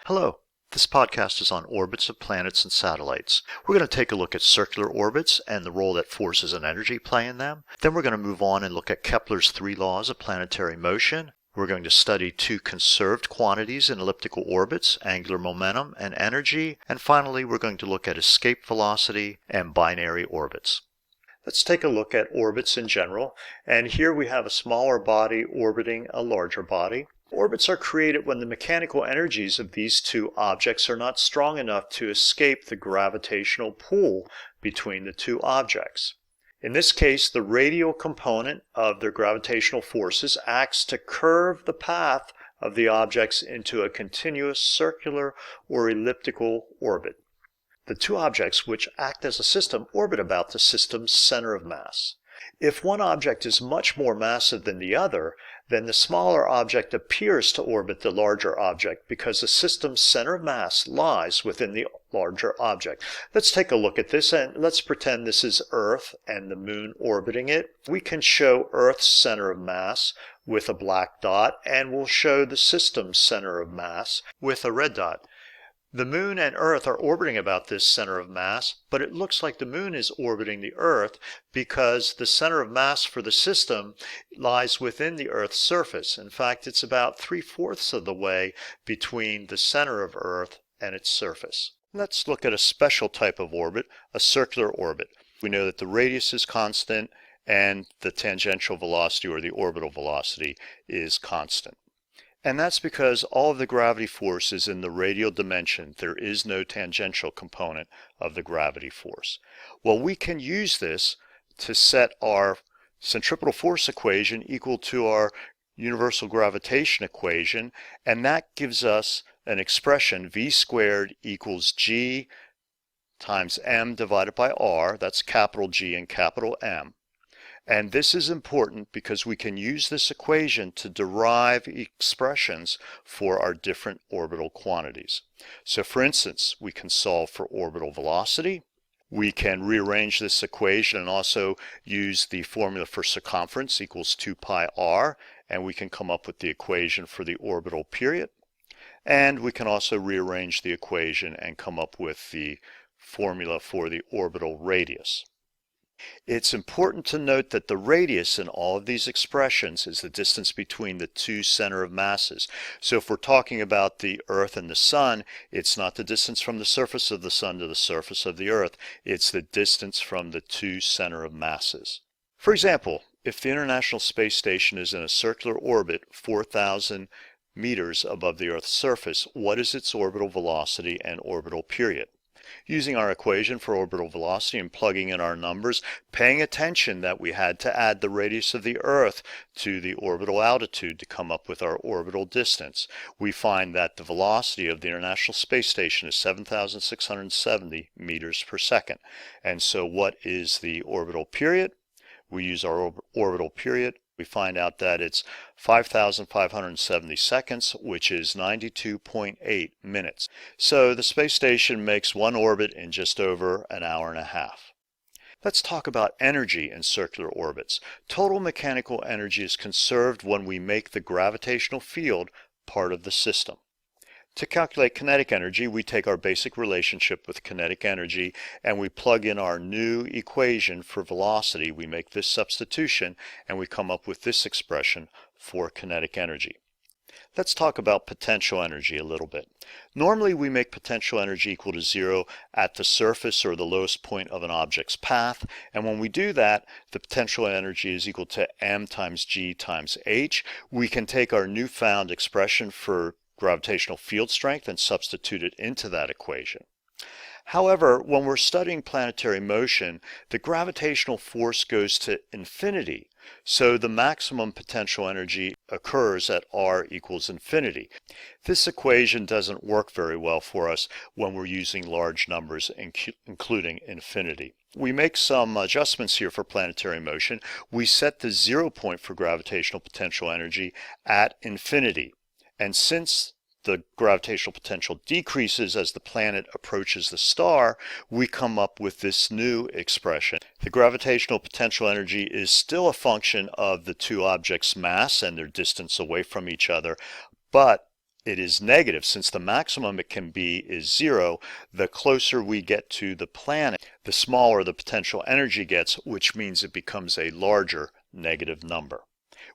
Hello. This podcast is on orbits of planets and satellites. We're going to take a look at circular orbits and the role that forces and energy play in them. Then we're going to move on and look at Kepler's 3 laws of planetary motion. We're going to study 2 conserved quantities in elliptical orbits, angular momentum and energy. And finally, we're going to look at escape velocity and binary orbits. Let's take a look at orbits in general. And here we have a smaller body orbiting a larger body. Orbits are created when the mechanical energies of these 2 objects are not strong enough to escape the gravitational pull between the 2 objects. In this case, the radial component of their gravitational forces acts to curve the path of the objects into a continuous circular or elliptical orbit. The 2 objects which act as a system orbit about the system's center of mass. If one object is much more massive than the other, then the smaller object appears to orbit the larger object because the system's center of mass lies within the larger object. Let's take a look at this, and let's pretend this is Earth and the Moon orbiting it. We can show Earth's center of mass with a black dot, and we'll show the system's center of mass with a red dot. The Moon and Earth are orbiting about this center of mass, but it looks like the Moon is orbiting the Earth because the center of mass for the system lies within the Earth's surface. In fact, it's about 3/4 of the way between the center of Earth and its surface. Let's look at a special type of orbit, a circular orbit. We know that the radius is constant and the tangential velocity or the orbital velocity is constant. And that's because all of the gravity force is in the radial dimension. There is no tangential component of the gravity force. Well, we can use this to set our centripetal force equation equal to our universal gravitation equation, and that gives us an expression v squared equals g times m divided by r. That's capital G and capital M. And this is important because we can use this equation to derive expressions for our different orbital quantities. So for instance, we can solve for orbital velocity. We can rearrange this equation and also use the formula for circumference equals 2 pi r, and we can come up with the equation for the orbital period. And we can also rearrange the equation and come up with the formula for the orbital radius. It's important to note that the radius in all of these expressions is the distance between the 2 center of masses. So if we're talking about the Earth and the Sun, it's not the distance from the surface of the Sun to the surface of the Earth, it's the distance from the 2 center of masses. For example, if the International Space Station is in a circular orbit 4,000 meters above the Earth's surface, what is its orbital velocity and orbital period? Using our equation for orbital velocity and plugging in our numbers, paying attention that we had to add the radius of the Earth to the orbital altitude to come up with our orbital distance, we find that the velocity of the International Space Station is 7,670 meters per second. And so what is the orbital period? We use our orbital period. We find out that it's 5,570 seconds, which is 92.8 minutes. So the space station makes one orbit in just over an hour and a half. Let's talk about energy in circular orbits. Total mechanical energy is conserved when we make the gravitational field part of the system. To calculate kinetic energy, we take our basic relationship with kinetic energy and we plug in our new equation for velocity. We make this substitution and we come up with this expression for kinetic energy. Let's talk about potential energy a little bit. Normally we make potential energy equal to 0 at the surface or the lowest point of an object's path, and when we do that, the potential energy is equal to m times g times h. We can take our newfound expression for gravitational field strength and substitute it into that equation. However, when we're studying planetary motion, the gravitational force goes to infinity, so the maximum potential energy occurs at r equals infinity. This equation doesn't work very well for us when we're using large numbers, including infinity. We make some adjustments here for planetary motion. We set the 0 point for gravitational potential energy at infinity. And since the gravitational potential decreases as the planet approaches the star, we come up with this new expression. The gravitational potential energy is still a function of the 2 objects' mass and their distance away from each other, but it is negative. Since the maximum it can be is 0, the closer we get to the planet, the smaller the potential energy gets, which means it becomes a larger negative number.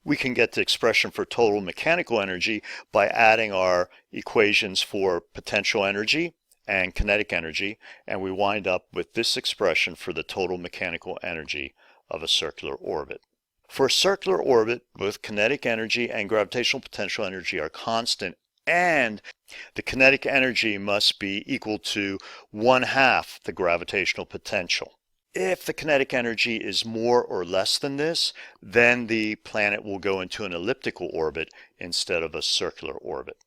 We can get the expression for total mechanical energy by adding our equations for potential energy and kinetic energy, and we wind up with this expression for the total mechanical energy of a circular orbit. For a circular orbit, both kinetic energy and gravitational potential energy are constant, and the kinetic energy must be equal to 1/2 the gravitational potential. If the kinetic energy is more or less than this, then the planet will go into an elliptical orbit instead of a circular orbit.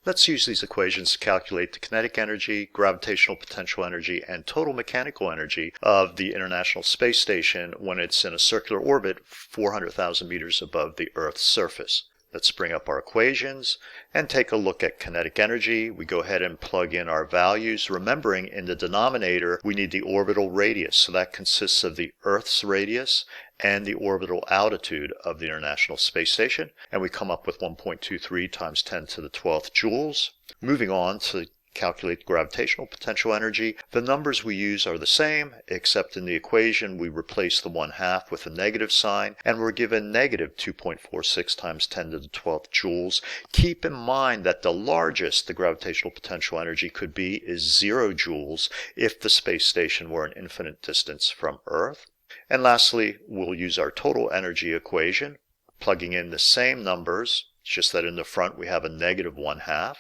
Let's use these equations to calculate the kinetic energy, gravitational potential energy, and total mechanical energy of the International Space Station when it's in a circular orbit 400,000 meters above the Earth's surface. Let's bring up our equations and take a look at kinetic energy. We go ahead and plug in our values, remembering in the denominator we need the orbital radius. So that consists of the Earth's radius and the orbital altitude of the International Space Station. And we come up with 1.23 times 10 to the 12th joules. Moving on to calculate gravitational potential energy. The numbers we use are the same, except in the equation we replace the 1/2 with a negative sign, and we're given negative 2.46 times 10 to the 12th joules. Keep in mind that the largest the gravitational potential energy could be is 0 joules if the space station were an infinite distance from Earth. And lastly, we'll use our total energy equation, plugging in the same numbers. It's just that in the front we have a negative 1/2,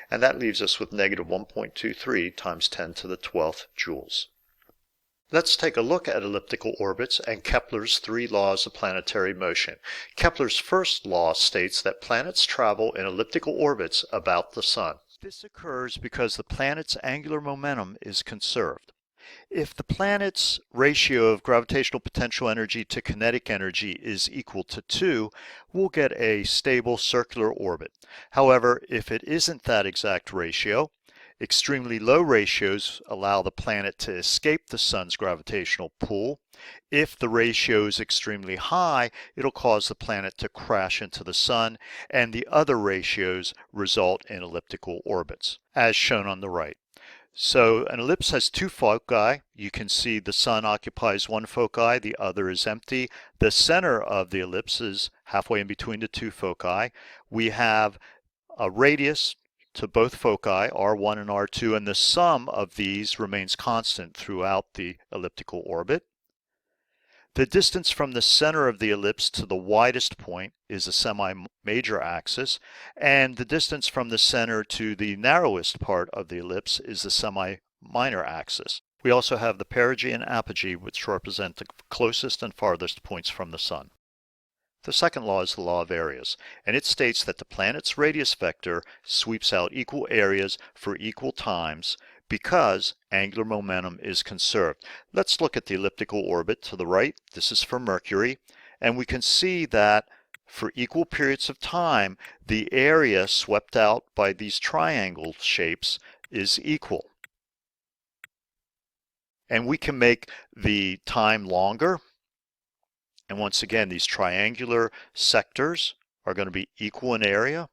and that leaves us with negative 1.23 times 10 to the 12th joules. Let's take a look at elliptical orbits and Kepler's 3 laws of planetary motion. Kepler's first law states that planets travel in elliptical orbits about the Sun. This occurs because the planet's angular momentum is conserved. If the planet's ratio of gravitational potential energy to kinetic energy is equal to 2, we'll get a stable circular orbit. However, if it isn't that exact ratio, extremely low ratios allow the planet to escape the Sun's gravitational pull. If the ratio is extremely high, it'll cause the planet to crash into the Sun, and the other ratios result in elliptical orbits, as shown on the right. So an ellipse has 2 foci. You can see the Sun occupies one foci, the other is empty. The center of the ellipse is halfway in between the 2 foci. We have a radius to both foci, R1 and R2, and the sum of these remains constant throughout the elliptical orbit. The distance from the center of the ellipse to the widest point is the semi-major axis, and the distance from the center to the narrowest part of the ellipse is the semi-minor axis. We also have the perigee and apogee, which represent the closest and farthest points from the Sun. The second law is the law of areas, and it states that the planet's radius vector sweeps out equal areas for equal times because angular momentum is conserved. Let's look at the elliptical orbit to the right. This is for Mercury, and we can see that for equal periods of time, the area swept out by these triangle shapes is equal. And we can make the time longer. And once again, these triangular sectors are going to be equal in area.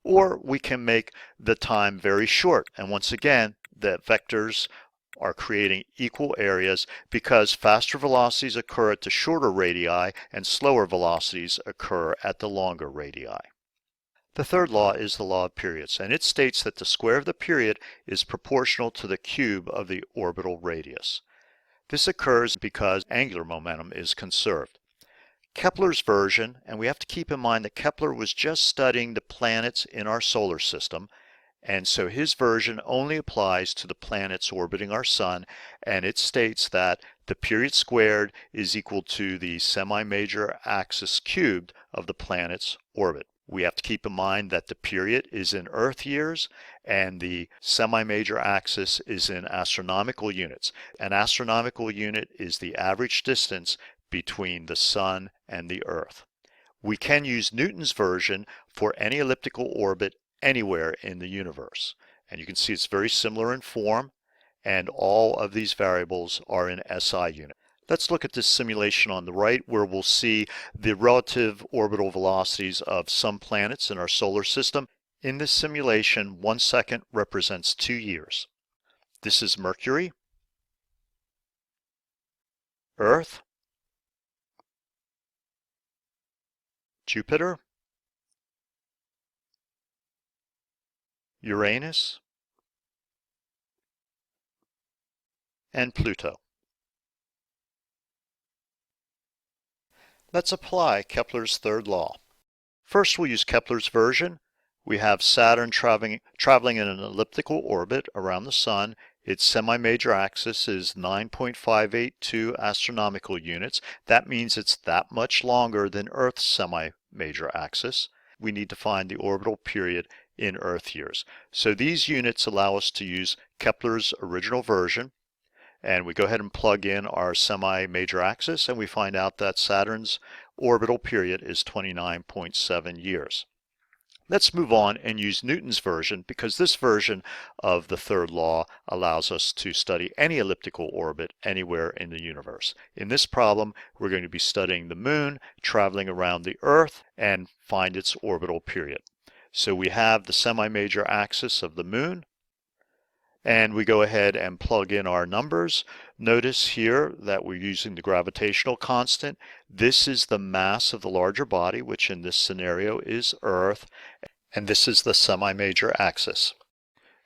Or we can make the time very short. And once again, the vectors are creating equal areas because faster velocities occur at the shorter radii and slower velocities occur at the longer radii. The third law is the law of periods, and it states that the square of the period is proportional to the cube of the orbital radius. This occurs because angular momentum is conserved. Kepler's version, and we have to keep in mind that Kepler was just studying the planets in our solar system, and so his version only applies to the planets orbiting our Sun, and it states that the period squared is equal to the semi-major axis cubed of the planet's orbit. We have to keep in mind that the period is in Earth years and the semi-major axis is in astronomical units. An astronomical unit is the average distance between the Sun and the Earth. We can use Newton's version for any elliptical orbit anywhere in the universe. And you can see it's very similar in form, and all of these variables are in SI units. Let's look at this simulation on the right where we'll see the relative orbital velocities of some planets in our solar system. In this simulation, 1 second represents 2 years. This is Mercury, Earth, Jupiter, Uranus, and Pluto. Let's apply Kepler's third law. First, we'll use Kepler's version. We have Saturn traveling in an elliptical orbit around the Sun. Its semi-major axis is 9.582 astronomical units. That means it's that much longer than Earth's semi-major axis. We need to find the orbital period in Earth years. So these units allow us to use Kepler's original version. And we go ahead and plug in our semi-major axis, and we find out that Saturn's orbital period is 29.7 years. Let's move on and use Newton's version, because this version of the third law allows us to study any elliptical orbit anywhere in the universe. In this problem, we're going to be studying the moon traveling around the Earth and find its orbital period. So we have the semi-major axis of the moon, and we go ahead and plug in our numbers. Notice here that we're using the gravitational constant. This is the mass of the larger body, which in this scenario is Earth, and this is the semi-major axis.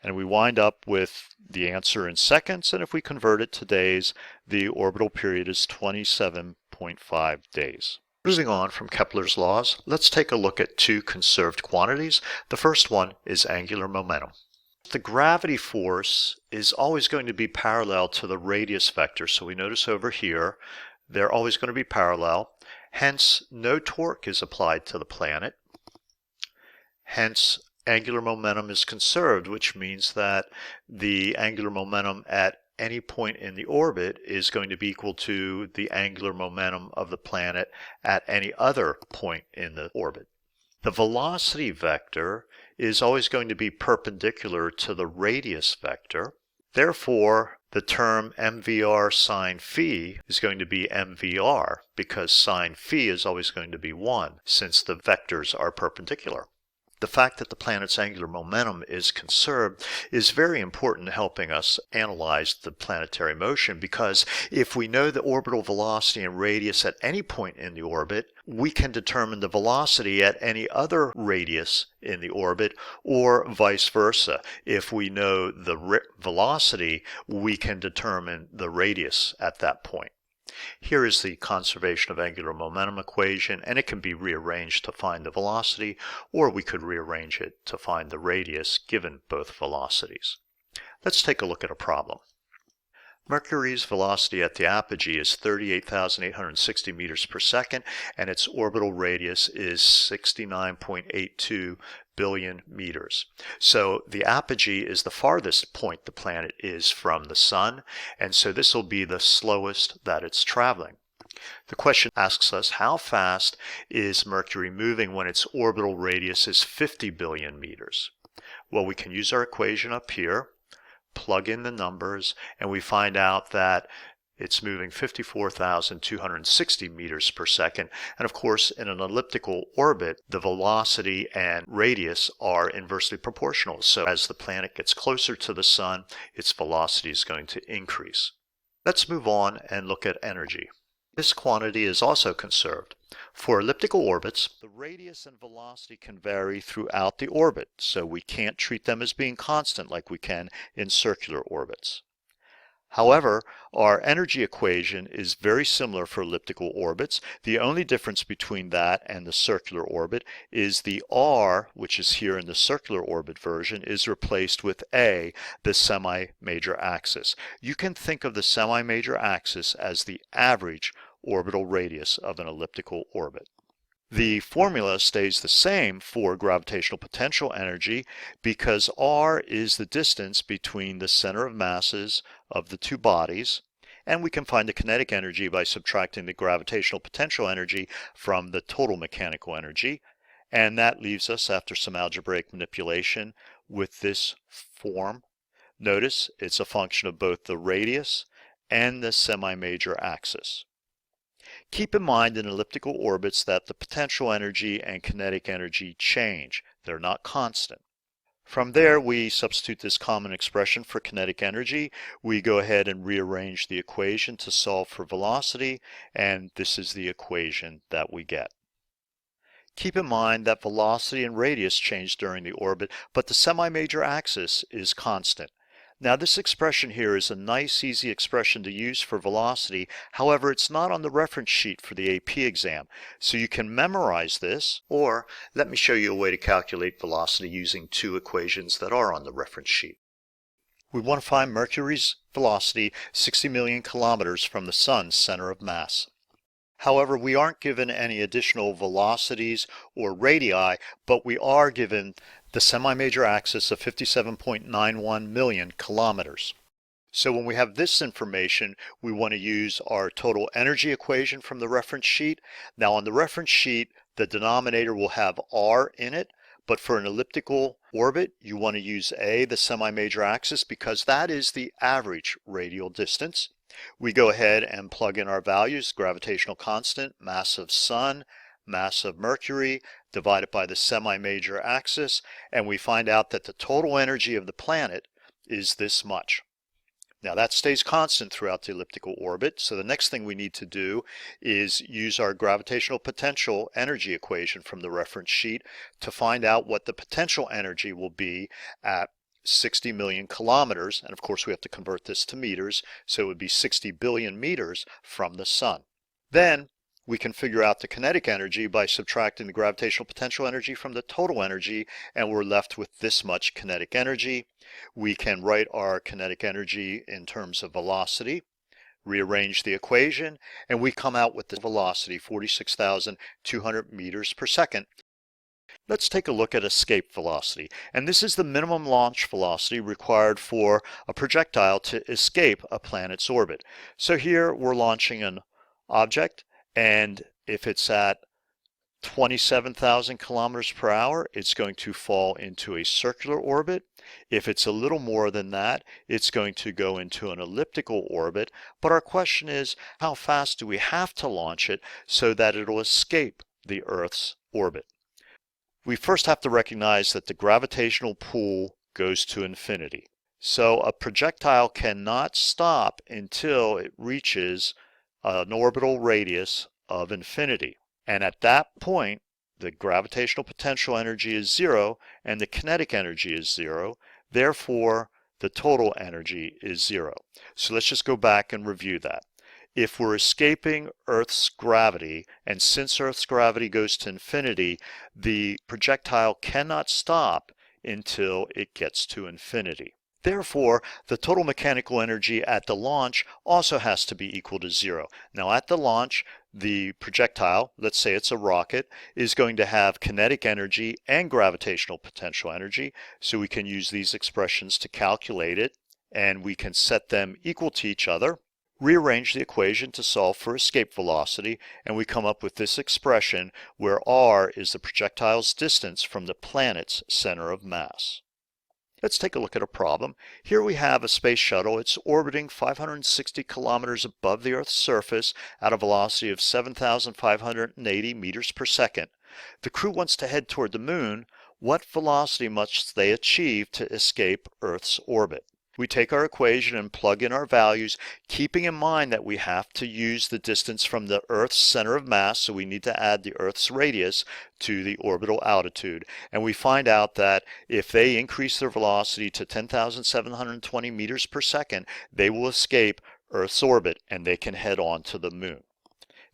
And we wind up with the answer in seconds, and if we convert it to days, the orbital period is 27.5 days. Moving on from Kepler's laws, let's take a look at two conserved quantities. The first one is angular momentum. The gravity force is always going to be parallel to the radius vector. So we notice over here, they're always going to be parallel. Hence, no torque is applied to the planet. Hence, angular momentum is conserved, which means that the angular momentum at any point in the orbit is going to be equal to the angular momentum of the planet at any other point in the orbit. The velocity vector is always going to be perpendicular to the radius vector. Therefore, the term mvr sine phi is going to be mvr, because sine phi is always going to be 1, since the vectors are perpendicular. The fact that the planet's angular momentum is conserved is very important in helping us analyze the planetary motion, because if we know the orbital velocity and radius at any point in the orbit, we can determine the velocity at any other radius in the orbit, or vice versa. If we know the velocity, we can determine the radius at that point. Here is the conservation of angular momentum equation, and it can be rearranged to find the velocity, or we could rearrange it to find the radius given both velocities. Let's take a look at a problem. Mercury's velocity at the apogee is 38,860 meters per second, and its orbital radius is 69.82 billion meters. So the apogee is the farthest point the planet is from the Sun, and so this will be the slowest that it's traveling. The question asks us, how fast is Mercury moving when its orbital radius is 50 billion meters? Well, we can use our equation up here, plug in the numbers, and we find out that it's moving 54,260 meters per second. And of course, in an elliptical orbit, the velocity and radius are inversely proportional. So as the planet gets closer to the Sun, its velocity is going to increase. Let's move on and look at energy. This quantity is also conserved. For elliptical orbits, the radius and velocity can vary throughout the orbit, so we can't treat them as being constant like we can in circular orbits. However, our energy equation is very similar for elliptical orbits. The only difference between that and the circular orbit is the r, which is here in the circular orbit version, is replaced with a, the semi-major axis. You can think of the semi-major axis as the average orbital radius of an elliptical orbit. The formula stays the same for gravitational potential energy because r is the distance between the center of masses of the two bodies, and we can find the kinetic energy by subtracting the gravitational potential energy from the total mechanical energy, and that leaves us, after some algebraic manipulation, with this form. Notice it's a function of both the radius and the semi-major axis. Keep in mind in elliptical orbits that the potential energy and kinetic energy change. They're not constant. From there, we substitute this common expression for kinetic energy. We go ahead and rearrange the equation to solve for velocity, and this is the equation that we get. Keep in mind that velocity and radius change during the orbit, but the semi-major axis is constant. Now this expression here is a nice, easy expression to use for velocity. However, it's not on the reference sheet for the AP exam. So you can memorize this, or let me show you a way to calculate velocity using two equations that are on the reference sheet. We want to find Mercury's velocity 60 million kilometers from the Sun's center of mass. However, we aren't given any additional velocities or radii, but we are given the semi-major axis of 57.91 million kilometers. So when we have this information, we want to use our total energy equation from the reference sheet. Now on the reference sheet, the denominator will have r in it, but for an elliptical orbit, you want to use a, the semi-major axis, because that is the average radial distance. We go ahead and plug in our values: gravitational constant, mass of Sun, mass of Mercury, divided by the semi-major axis, and we find out that the total energy of the planet is this much. Now that stays constant throughout the elliptical orbit, so the next thing we need to do is use our gravitational potential energy equation from the reference sheet to find out what the potential energy will be at 60 million kilometers, and of course we have to convert this to meters, so it would be 60 billion meters from the Sun. Then we can figure out the kinetic energy by subtracting the gravitational potential energy from the total energy, and we're left with this much kinetic energy. We can write our kinetic energy in terms of velocity, rearrange the equation, and we come out with the velocity 46,200 meters per second. Let's take a look at escape velocity, and this is the minimum launch velocity required for a projectile to escape a planet's orbit. So here we're launching an object, and if it's at 27,000 kilometers per hour, it's going to fall into a circular orbit. If it's a little more than that, it's going to go into an elliptical orbit. But our question is, how fast do we have to launch it so that it'll escape the Earth's orbit? We first have to recognize that the gravitational pull goes to infinity. So a projectile cannot stop until it reaches an orbital radius of infinity. And at that point, the gravitational potential energy is zero and the kinetic energy is zero. Therefore, the total energy is zero. So let's just go back and review that. If we're escaping Earth's gravity, and since Earth's gravity goes to infinity, the projectile cannot stop until it gets to infinity. Therefore, the total mechanical energy at the launch also has to be equal to zero. Now at the launch, the projectile, let's say it's a rocket, is going to have kinetic energy and gravitational potential energy, so we can use these expressions to calculate it, and we can set them equal to each other. Rearrange the equation to solve for escape velocity, and we come up with this expression where r is the projectile's distance from the planet's center of mass. Let's take a look at a problem. Here we have a space shuttle. It's orbiting 560 kilometers above the Earth's surface at a velocity of 7,580 meters per second. The crew wants to head toward the moon. What velocity must they achieve to escape Earth's orbit? We take our equation and plug in our values, keeping in mind that we have to use the distance from the Earth's center of mass, so we need to add the Earth's radius to the orbital altitude. And we find out that if they increase their velocity to 10,720 meters per second, they will escape Earth's orbit and they can head on to the moon.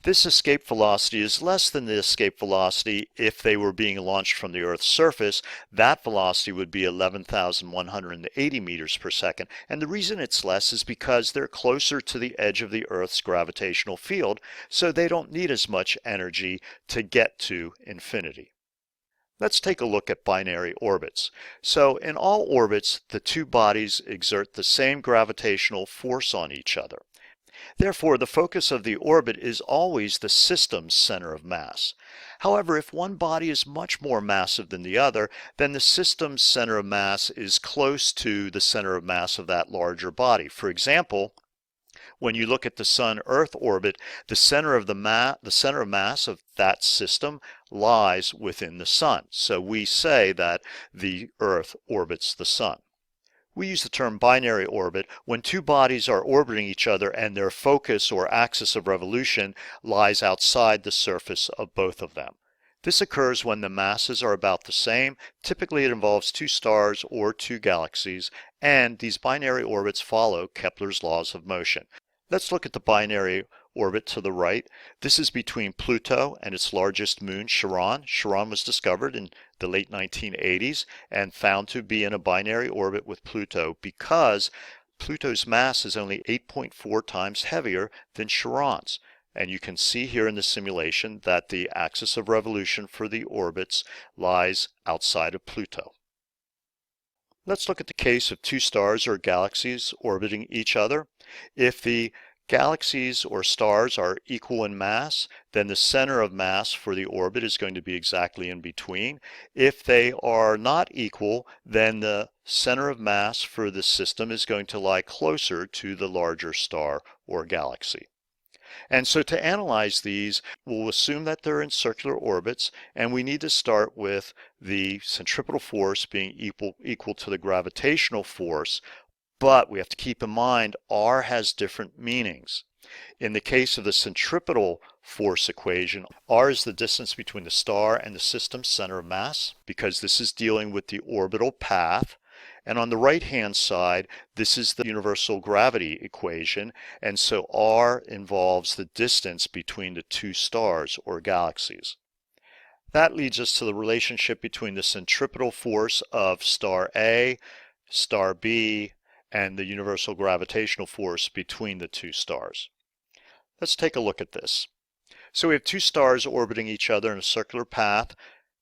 This escape velocity is less than the escape velocity if they were being launched from the Earth's surface. That velocity would be 11,180 meters per second. And the reason it's less is because they're closer to the edge of the Earth's gravitational field, so they don't need as much energy to get to infinity. Let's take a look at binary orbits. So in all orbits, the two bodies exert the same gravitational force on each other. Therefore, the focus of the orbit is always the system's center of mass. However, if one body is much more massive than the other, then the system's center of mass is close to the center of mass of that larger body. For example, When you look at the Sun-Earth orbit, the center of mass of that system lies within the Sun. So we say that the Earth orbits the Sun. We use the term binary orbit when two bodies are orbiting each other and their focus or axis of revolution lies outside the surface of both of them. This occurs when the masses are about the same. Typically it involves two stars or two galaxies, and these binary orbits follow Kepler's laws of motion. Let's look at the binary orbit to the right. This is between Pluto and its largest moon, Charon. Charon was discovered in the late 1980s and found to be in a binary orbit with Pluto because Pluto's mass is only 8.4 times heavier than Charon's. And you can see here in the simulation that the axis of revolution for the orbits lies outside of Pluto. Let's look at the case of two stars or galaxies orbiting each other. If the galaxies or stars are equal in mass, then the center of mass for the orbit is going to be exactly in between. If they are not equal, then the center of mass for the system is going to lie closer to the larger star or galaxy. And so to analyze these, we'll assume that they're in circular orbits, and we need to start with the centripetal force being equal to the gravitational force, but we have to keep in mind R has different meanings. In the case of the centripetal force equation, R is the distance between the star and the system's center of mass, because this is dealing with the orbital path. And on the right-hand side, this is the universal gravity equation, and so R involves the distance between the two stars or galaxies. That leads us to the relationship between the centripetal force of star A, star B, and the universal gravitational force between the two stars. Let's take a look at this. So we have two stars orbiting each other in a circular path.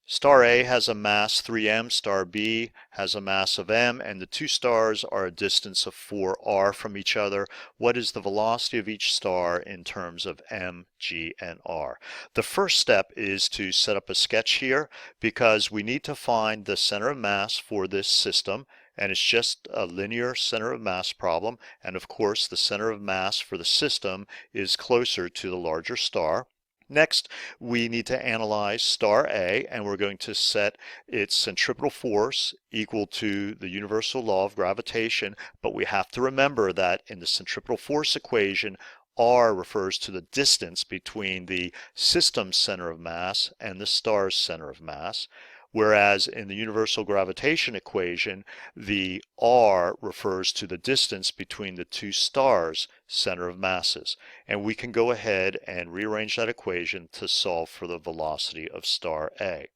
Star A has a mass 3m, star B has a mass of m, and the two stars are a distance of 4r from each other. What is the velocity of each star in terms of m, g, and r? The first step is to set up a sketch here because we need to find the center of mass for this system, and it's just a linear center of mass problem, and of course the center of mass for the system is closer to the larger star. Next, we need to analyze star A, and we're going to set its centripetal force equal to the universal law of gravitation, but we have to remember that in the centripetal force equation, R refers to the distance between the system's center of mass and the star's center of mass, whereas in the universal gravitation equation, the R refers to the distance between the two stars' center of masses. And we can go ahead and rearrange that equation to solve for the velocity of star A.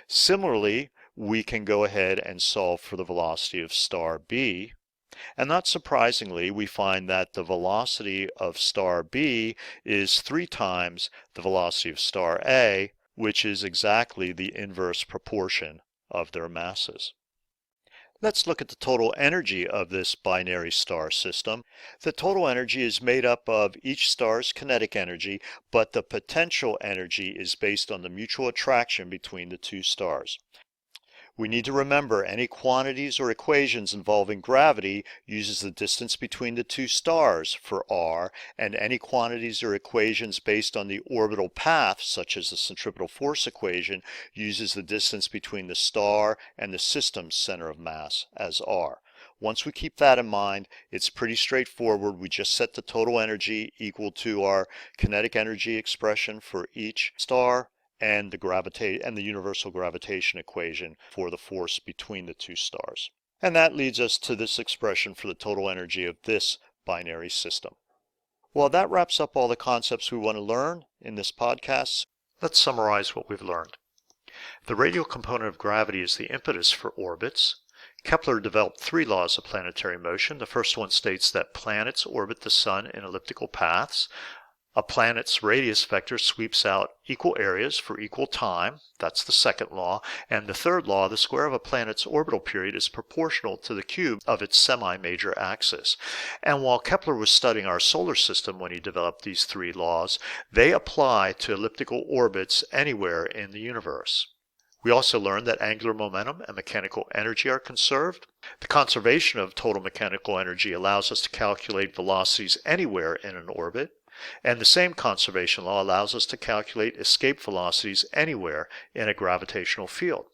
Similarly, we can go ahead and solve for the velocity of star B. And not surprisingly, we find that the velocity of star B is 3 times the velocity of star A, which is exactly the inverse proportion of their masses. Let's look at the total energy of this binary star system. The total energy is made up of each star's kinetic energy, but the potential energy is based on the mutual attraction between the two stars. We need to remember any quantities or equations involving gravity uses the distance between the two stars for R, and any quantities or equations based on the orbital path, such as the centripetal force equation, uses the distance between the star and the system's center of mass as R. Once we keep that in mind, it's pretty straightforward. We just set the total energy equal to our kinetic energy expression for each star, and the universal gravitation equation for the force between the two stars. And that leads us to this expression for the total energy of this binary system. Well, that wraps up all the concepts we want to learn in this podcast. Let's summarize what we've learned. The radial component of gravity is the impetus for orbits. Kepler developed 3 laws of planetary motion. The first one states that planets orbit the sun in elliptical paths. A planet's radius vector sweeps out equal areas for equal time. That's the second law. And the third law, the square of a planet's orbital period is proportional to the cube of its semi-major axis. And while Kepler was studying our solar system when he developed these 3 laws, they apply to elliptical orbits anywhere in the universe. We also learned that angular momentum and mechanical energy are conserved. The conservation of total mechanical energy allows us to calculate velocities anywhere in an orbit, and the same conservation law allows us to calculate escape velocities anywhere in a gravitational field.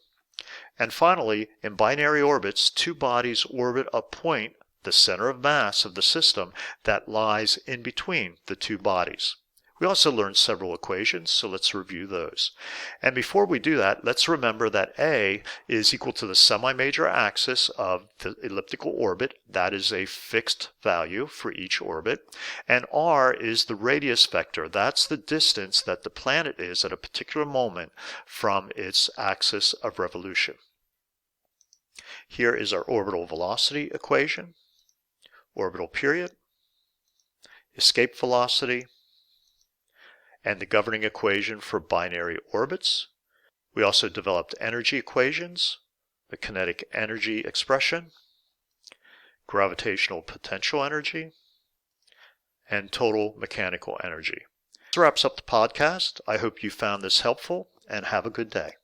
And finally, in binary orbits, two bodies orbit a point, the center of mass of the system, that lies in between the two bodies. We also learned several equations, so let's review those. And before we do that, let's remember that A is equal to the semi-major axis of the elliptical orbit. That is a fixed value for each orbit. And R is the radius vector. That's the distance that the planet is at a particular moment from its axis of revolution. Here is our orbital velocity equation, orbital period, escape velocity, and the governing equation for binary orbits. We also developed energy equations, the kinetic energy expression, gravitational potential energy, and total mechanical energy. This wraps up the podcast. I hope you found this helpful, and have a good day.